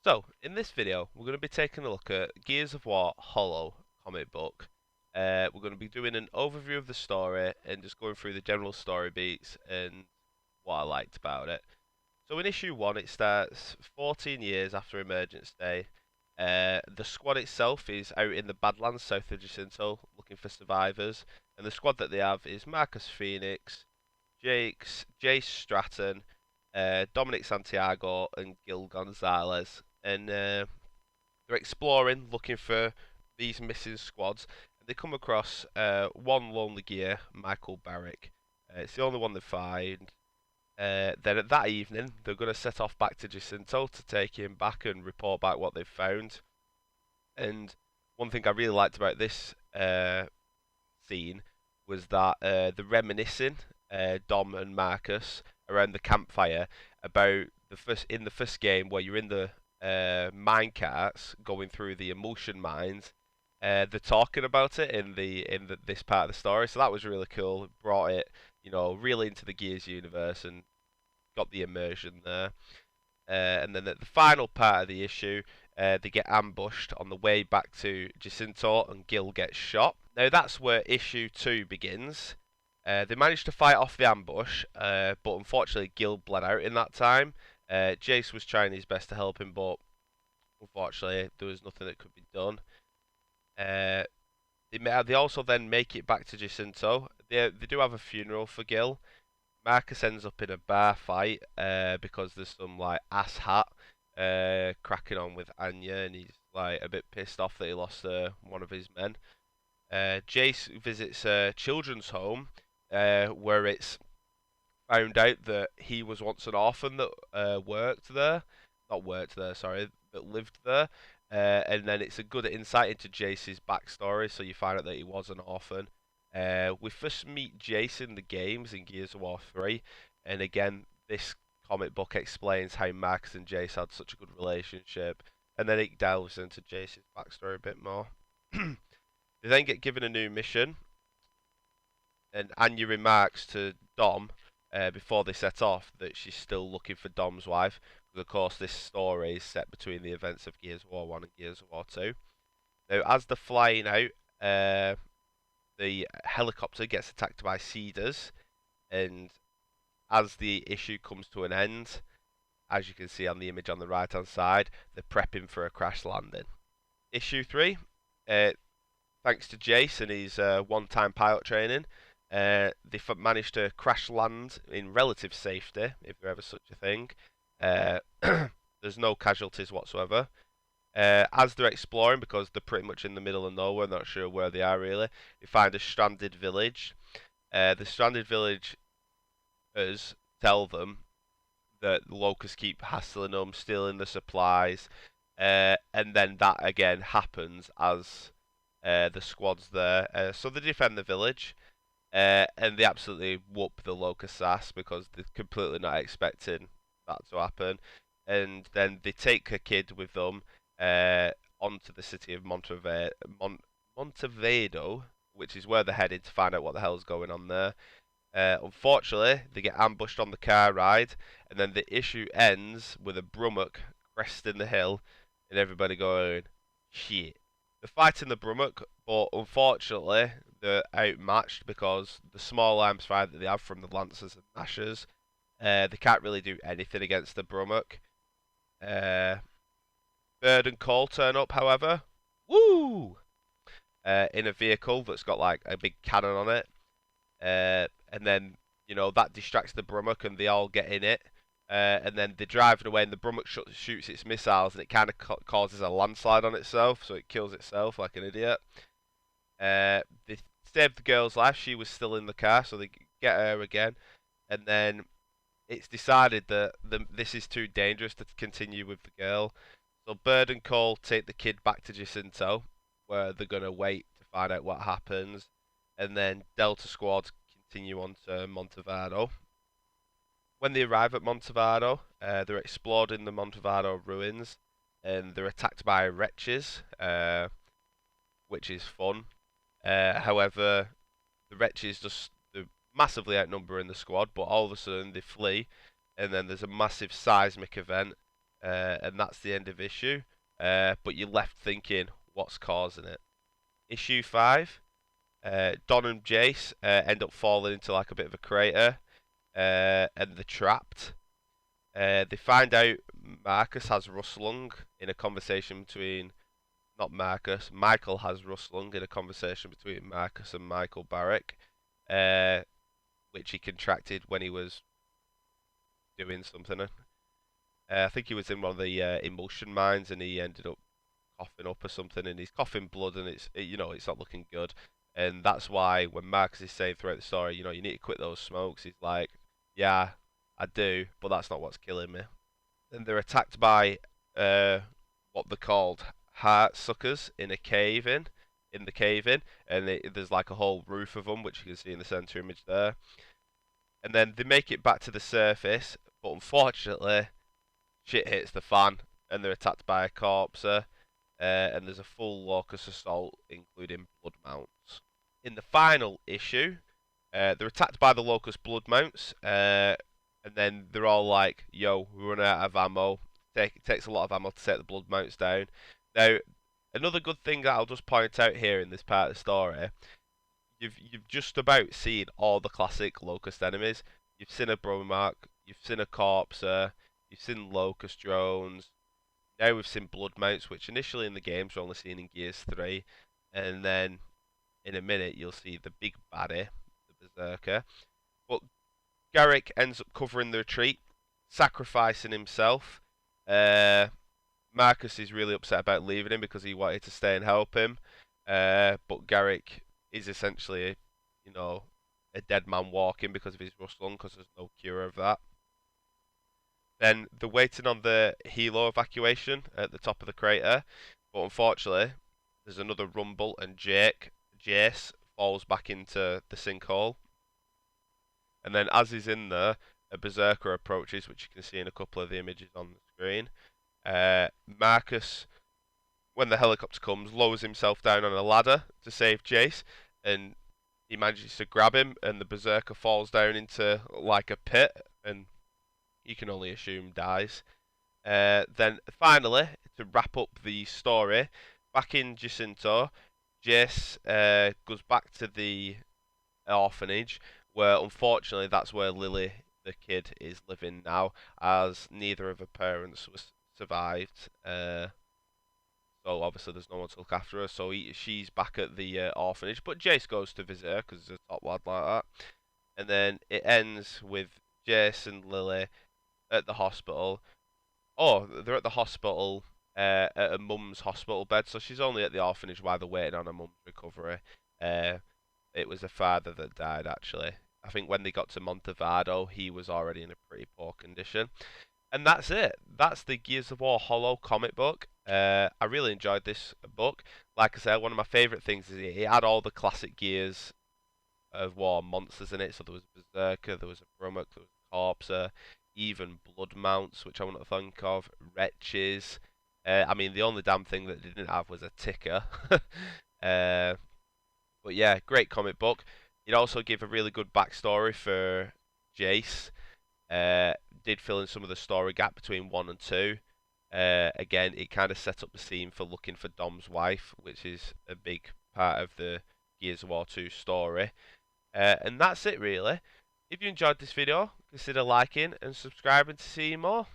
So, in this video, we're going to be taking a look at Gears of War Hollow comic book. We're going to be doing an overview of the story and just going through the general story beats and what I liked about it. So, in issue 1, it starts 14 years after Emergence Day. The squad itself is out in the Badlands south of Jacinto looking for survivors, and the squad that they have is Marcus Phoenix, Jace Stratton, Dominic Santiago, and Gil Gonzalez. And they're exploring, looking for these missing squads. And they come across one lonely gear, Michael Barrick. It's the only one they find. Then at that evening, they're going to set off back to Jacinto to take him back and report back what they've found. And one thing I really liked about this scene was that the reminiscing Dom and Marcus around the campfire about the first game where you're in the mine carts going through the emulsion mines. They're talking about it in this part of the story, so that was really cool. It brought it, really into the Gears universe and got the immersion there. And then at the final part of the issue, they get ambushed on the way back to Jacinto, and Gil gets shot. Now that's where issue 2 begins. They managed to fight off the ambush, but unfortunately Gil bled out in that time. Jace was trying his best to help him, but unfortunately there was nothing that could be done. They also then make it back to Jacinto. They do have a funeral for Gil. Marcus ends up in a bar fight because there's some like ass hat cracking on with Anya, and he's like a bit pissed off that he lost one of his men. Jace visits a children's home where it's found out that he was once an orphan that worked there, not worked there, sorry, that lived there. And then it's a good insight into Jace's backstory, so you find out that he was an orphan. We first meet Jace in the games in Gears of War 3, and again, this comic book explains how Marcus and Jace had such a good relationship, and then it delves into Jace's backstory a bit more. They then get given a new mission, and Anya remarks to Dom before they set off that she's still looking for Dom's wife, because of course this story is set between the events of Gears of War 1 and Gears of War 2. Now, as they're flying out, the helicopter gets attacked by Cedars, and as the issue comes to an end, as you can see on the image on the right hand side, they're prepping for a crash landing. Issue 3, thanks to Jace and his one-time pilot training, they managed to crash land in relative safety, if there ever such a thing. There's no casualties whatsoever. As they're exploring, because they're pretty much in the middle of nowhere, not sure where they are really, they find a stranded village. The stranded villagers tell them that the locusts keep hassling them, stealing the supplies, and then that again happens as the squad's there. So they defend the village, and they absolutely whoop the locust ass because they're completely not expecting that to happen. And then they take a kid with them onto the city of Montevideo, which is where they're headed to find out what the hell's going on there. Unfortunately, they get ambushed on the car ride, and then the issue ends with a Brummok cresting the hill, and everybody going, shit. They're fighting the Brummok, but unfortunately, they're outmatched because the small arms fire that they have from the Lancers and Nashers, they can't really do anything against the Brummok. Bird and Cole turn up, however. Woo! In a vehicle that's got like a big cannon on it. And then, that distracts the Brummok and they all get in it. And then they're driving away and the Brummok shoots its missiles and it kind of causes a landslide on itself, so it kills itself like an idiot. They saved the girl's life. She was still in the car, so they get her again. And then it's decided that this is too dangerous to continue with the girl. So Bird and Cole take the kid back to Jacinto, where they're going to wait to find out what happens. And then Delta Squad continue on to Montevideo. When they arrive at Montevideo, they're exploring the Montevideo ruins, and they're attacked by wretches, which is fun. However, the wretches they're massively outnumbering the squad, but all of a sudden they flee, and then there's a massive seismic event, and that's the end of issue. But you're left thinking, what's causing it? Issue 5, Don and Jace end up falling into like a bit of a crater, and they're trapped. They find out Marcus has Rustlung in a conversation between, not Marcus, Michael has Rustlung in a conversation between Marcus and Michael Barrick, uh, which he contracted when he was doing something. I think he was in one of the emulsion mines, and he ended up coughing up or something, and he's coughing blood, and it's not looking good. And that's why when Marcus is saying throughout the story, you need to quit those smokes, he's like, yeah, I do, but that's not what's killing me. And they're attacked by what they're called heart suckers in a in the cave in, and there's like a whole roof of them, which you can see in the center image there. And then they make it back to the surface, but unfortunately, shit hits the fan, and they're attacked by a corpser, and there's a full locust assault, including blood mounts. In the final issue, they're attacked by the locust blood mounts, and then they're all like, "Yo, we run out of ammo." It takes a lot of ammo to take the blood mounts down. Now, another good thing that I'll just point out here in this part of the story, you've just about seen all the classic locust enemies. You've seen a Bromark, you've seen a Corpser, you've seen locust drones. Now we've seen blood mounts, which initially in the games we're only seen in Gears 3, and then in a minute you'll see the big baddie, the Berserker. But Garrick ends up covering the retreat, sacrificing himself. Marcus is really upset about leaving him because he wanted to stay and help him. But Garrick is essentially, a dead man walking because of his Rustlung, because there's no cure of that. Then they're waiting on the helo evacuation at the top of the crater, but unfortunately, there's another rumble, and Jace falls back into the sinkhole. And then as he's in there, a Berserker approaches, which you can see in a couple of the images on the screen. Marcus, when the helicopter comes, lowers himself down on a ladder to save Jace, and he manages to grab him, and the Berserker falls down into like a pit, and you can only assume dies. Then finally, to wrap up the story, back in Jacinto, Jace goes back to the orphanage, where unfortunately that's where Lily, the kid, is living now, as neither of her parents was survived. So obviously there's no one to look after her, so she's back at the orphanage, but Jace goes to visit her because he's a top lad like that. And then it ends with Jace and Lily at the hospital. Oh, they're at the hospital, at her mum's hospital bed, so she's only at the orphanage while they're waiting on her mum's recovery. It was her father that died, actually. I think when they got to Montevado, he was already in a pretty poor condition. And that's it. That's the Gears of War Hollow comic book. I really enjoyed this book. Like I said, one of my favourite things is it had all the classic Gears of War monsters in it. So there was Berserker, there was a Brummel, there was a Corpser, even Blood Mounts, which I want to think of, Wretches. I mean, the only damn thing that they didn't have was a ticker. But yeah, great comic book. It also gave a really good backstory for Jace. Did fill in some of the story gap between 1 and 2. Again, it kind of set up the scene for looking for Dom's wife, which is a big part of the Gears of War 2 story. And that's it really. If you enjoyed this video, consider liking and subscribing to see more.